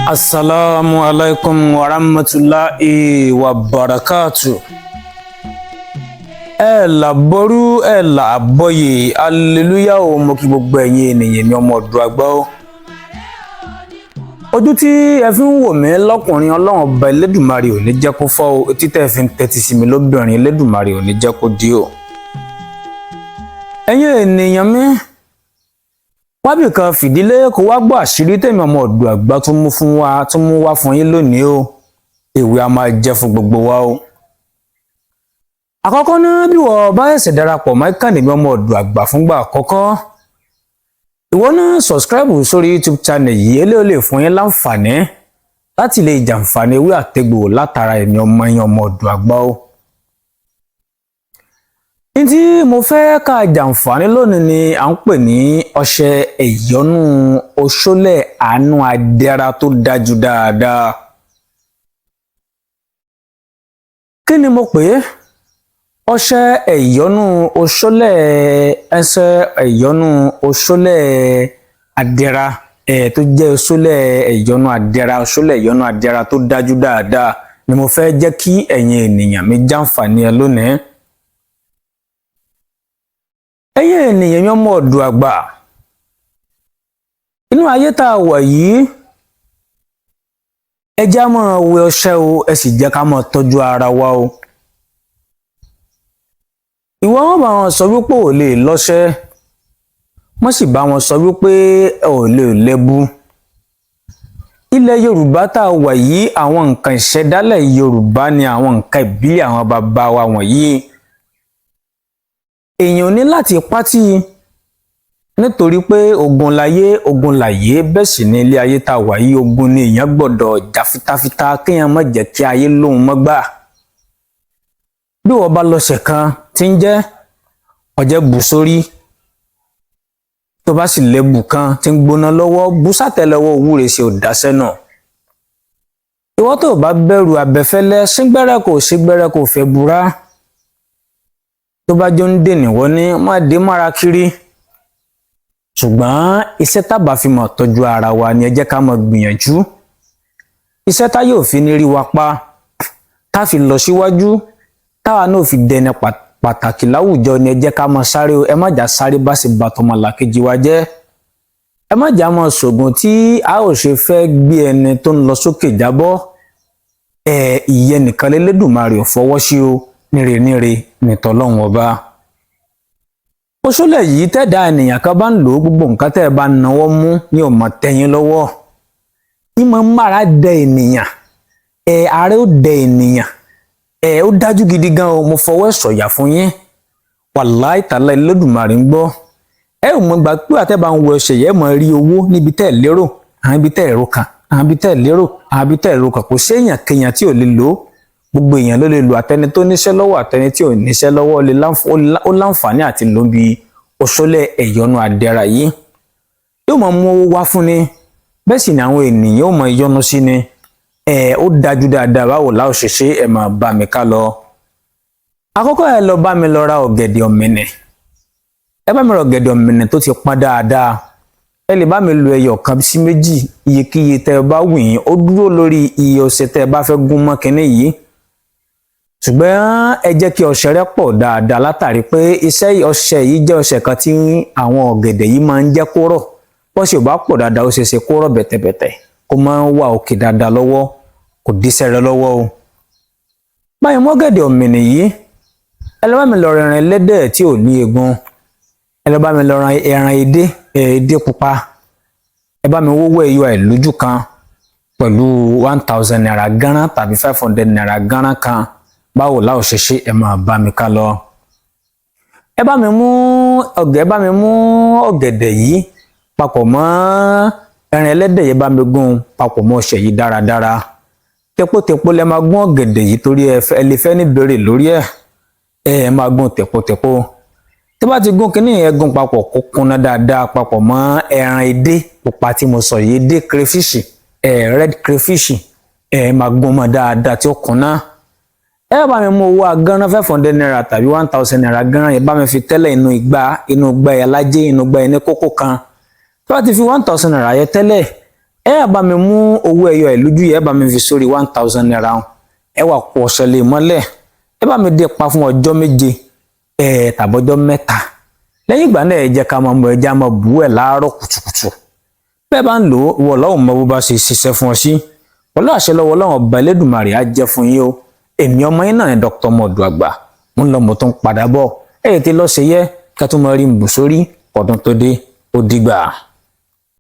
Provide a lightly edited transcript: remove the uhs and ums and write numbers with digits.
Assalamu alaikum wa rahmatullahi wa barakatuh. Ẹ làbọrú ẹ làbọyè hallelujah o mo kí gbogbo ẹ̀yin ènìyàn mi ọmọ ọ̀dọ̀ àgbà o. Ojú tí ẹ fi ń wò mí lọ́kùnrin Ọlọ́run ọba Elédùmarè ò ní jẹ́ kó fọ́ o, etí tẹ́ fi ń tẹ́tí sí mi lóbìnrin Elédùmarè ò ní jẹ́ kó dí o. Ẹ̀yin ènìyàn mi wábì kan fìdílé kó wá gbọ́ àṣírí tèmi ọmọ ọ̀dọ̀ àgbà tó mú wá fún yín lónìí o. Èwe a máa jẹ́ fún gbogbo wa o. Àkọ́kọ́ náà bí wọ́n bá ẹ̀sẹ̀ darapọ̀ mọ́ ìkànnì mi ọmọ ọ̀dọ̀ àgbà fúngbà àkọ́kọ́. Ìwọ náà subscribe sórí YouTube channel yìí eléyìí lè fún yín láǹfààní láti lè jàǹfààní ewé àtegbò látara ẹ̀mí ọmọ yín ọmọ ọ̀dọ̀ àgbà o. Ntí mo fẹ́ ká jàǹfààní lónìí ni à ń pè ní ọṣẹ ẹ̀yọ́nú oṣólẹ̀ àánú adẹ́ra tó dájú dáadáa. Kí ni mo pè é? Ọṣẹ ẹ̀yọ́nú oṣólẹ̀ oṣólẹ̀ adẹ́ra tó jẹ́ oṣólẹ̀ ẹ̀yọ́nú adẹ́ra oṣólẹ̀ ẹ̀yọ́nú adẹ́ra tó dájú dáadáa ni mo fẹ́ jẹ́ kí ẹ̀yin ènìyàn mi jàǹfààní ẹ lónìí. Ẹ̀yin ènìyàn mi ọmọ ọ̀dọ̀ àgbà inú ayé tá a wà yìí ẹ jẹ́ á máa wẹ ọṣẹ o, ẹ sì jẹ́ ká máa tọ́jú ara wa o. Ìwọ wọn bá wọn sọ wípé ò lè lọ́ṣẹ́, wọ́n sì bá wọn sọ wípé ò lè lẹ́bù. Ilẹ̀ Yorùbá tá a wà yìí àwọn nǹkan ìṣẹ̀dálẹ̀ Yorùbá ni àwọn nǹkan ìbílẹ̀ àwọn bàbá wa wọ̀nyí. Èèyàn ní láti pátì nítorí pé ogun láyé ogun láyé bẹ́ẹ̀ sì ni ilé ayé tá a wà yìí ogun ni èèyàn gbọ́dọ̀ jà fitafita kéèyàn má jẹ́ kí ayé lóhun mọ́gbà. Bí wọ́n bá lọ́ṣẹ̀ kan tí ń jẹ́ ọ̀jẹ̀ bù sórí tó bá sì lẹ́bù kan tí ń gbóná lọ́wọ́ bù sátẹ̀lẹ́wọ́ òwúre ṣe ò dáṣẹ́ náà. Ìwọ tó bá bẹ̀rù abẹ́fẹ́lẹ́ sígbẹ́rẹ́ kò sígbẹ́rẹ́ kò fẹ́ burá. Tó bá jọ ń dènì wọ́n ní má dé mára kiri. Ṣùgbọ́n iṣẹ́ tábà fi mọ̀ tọ́jú ara wa ni ẹ jẹ́ ká mọ̀ gbìyànjú. Iṣẹ́ tá yóò fi ní rí wa pa tá fi lọ síwájú táwa náà fi dẹni pàtàkì láwùjọ ni ẹ jẹ́ ká mọ̀ sáré o. Ẹ má jà sáré bá sì bàtọ̀ ọmọlàkejì wa jẹ́. Ẹ má jà mọ̀ ṣògùn tí a ò ṣe fẹ́ gbé ẹni tó ń lọ sókè jábọ́. Ìyẹn nìkan l'Elédùmarè ò fọwọ́ sí o. Níre nìtọ́lọ́hun ọba. Oṣólẹ̀ yìí tẹ́dá ènìyàn kan bá ń lò gbogbo nǹkan tẹ́ ẹ bá náwó mú ní ọmọ tẹ́yìn lọ́wọ́. Ìmọ̀ mára dẹ ènìyàn ààrẹ ó dẹ ènìyàn ó dájú gidi gan o, mo fọwọ́ sọ̀yà fún yín. Wàláì tàlá Elédùmarè ń gbọ́. Ẹ ò mọ̀ gbà pé àtẹ́bà ń wọ ọṣẹ yẹn mọ̀ rí owó níbi tẹ́ ẹ lérò àwọn ibi tẹ́ ẹ rò kàn àwọn ibi tẹ́ ẹ lérò àwọn ibi tẹ́ ẹ rò kàn kò séèyàn kéèyàn tí ò lè lò ó. Gbogbo èèyàn ló lè lo àtẹni tó níṣẹ́ lọ́wọ́ àtẹni tí ò níṣẹ́ lọ́wọ́ ó láǹfààní àti lò bí oṣólẹ̀ ẹ̀yọ́nú adẹ́ra yìí. Yóò máa mú owó wá fún ni bẹ́ẹ̀ sì ni àwọn ènìyàn yóò máa yọ́nú sí ni. Ó dájú dáadáa báwo láò ṣe ṣe ẹ máa bá mi ká lọ. Àkọ́kọ́ ẹ lọ bá mi lọ ra ọ̀gẹ̀dẹ̀ ọ̀mìnì. Ẹ bá mi ra ọ̀gẹ̀dẹ̀ ọ̀mìnì tó ti pọ́n dáadáa. Ẹ lè bá mi lo ẹyọ kan sí méjì iyekíye tẹ́ ẹ bá wù yín ó dúró lórí iye ọṣẹ tẹ́ ẹ bá fẹ́ gún mọ́ kinní yìí. Ṣùgbọ́n ẹ jẹ́ kí ọṣẹ rẹ̀ pọ̀ dáadáa látàrí pé iṣẹ́ ọṣẹ yìí jẹ́ ọṣẹ kan tí àwọn ọ̀gẹ̀dẹ̀ yìí máa ń jẹ́ kó rọ̀. Bọ́ṣẹ ò bá pọ̀ dáadáa ó ṣe é ṣe kó rọ̀ bẹ̀tẹ̀bẹ̀tẹ̀ kó máa ń wà òkè dáadáa lọ́wọ́ kò díṣẹ́ rẹ̀ lọ́wọ́ o. Báyìí mọ́gẹ̀dẹ̀ ọ̀mìnì yìí ẹ lọ bá mi lọ ra ẹran ẹlẹ́dẹ̀ tí ò ní eegun. Ẹ lọ bá mi lọ ra ẹran edé pupa. Ẹ bá mi wówó ẹyọ àìlójú kan pẹ̀lú 1000 naira gánran tàbí 500 naira gánran kan. Báwo láò ṣe ṣe ẹ máa bá mi ká lọ. Ẹ bá mi mú ọ̀gẹ̀dẹ̀ yìí papọ̀ mọ́ ẹran ẹlẹ́dẹ̀ yìí bá mi gún papọ̀ mọ́ ọṣẹ yìí dáradára. Tẹpótẹpó lẹ máa gún ọ̀gẹ̀dẹ̀ yìí torí ẹ lè fẹ́ ní béèrè lórí ẹ̀. Ẹ máa gún tẹpótẹpó. Tí bá ti gún kínní yẹn gún papọ̀ kó kúnná dáadáa papọ̀ mọ́ ẹran edé pupa tí mo sọ yìí edé crayfish red crayfish máa gún mọ́ dáadáa tí ó kúnná. Ẹ bá mi mú owó agánran 500 naira tàbí 1000 naira gánran yẹn bá mi fi tẹ́lẹ̀ inú igbá alájẹ inú igbá ẹni kókó kan tó bá ti fi 1000 naira yẹ tẹ́lẹ̀ ẹ bá mi mú owó ẹyọ ẹ lójú yẹ ẹ bá mi fi sórí 1000 naira ẹ wá kó ọṣẹ lé mọ́lẹ̀ ẹ bá mi dé pa fún ọjọ́ méje tàbọ́jọ́ mẹ́ta lẹ́yìn ìgbà náà ẹ jẹ́ ká máa mọ ẹja máa bù ẹ láàárọ̀ kùtùkùtù bẹ́ẹ̀ bá ń lò ó wọ Ọlọ́run mọ bó bá ṣe ṣiṣẹ́ fún ọ sí pẹ̀lú àṣẹ lọ́wọ́ Ọlọ́run ọba Elédùmarè á jẹ́ fún yín o èmi ọmọ yín náà ni Dr. Moduagba mo ń lọ mo tó ń padà bọ̀ ẹ ti lọ ṣe yẹ ká tó máa rí mbù sórí ọdún tó dé ó dìgbà.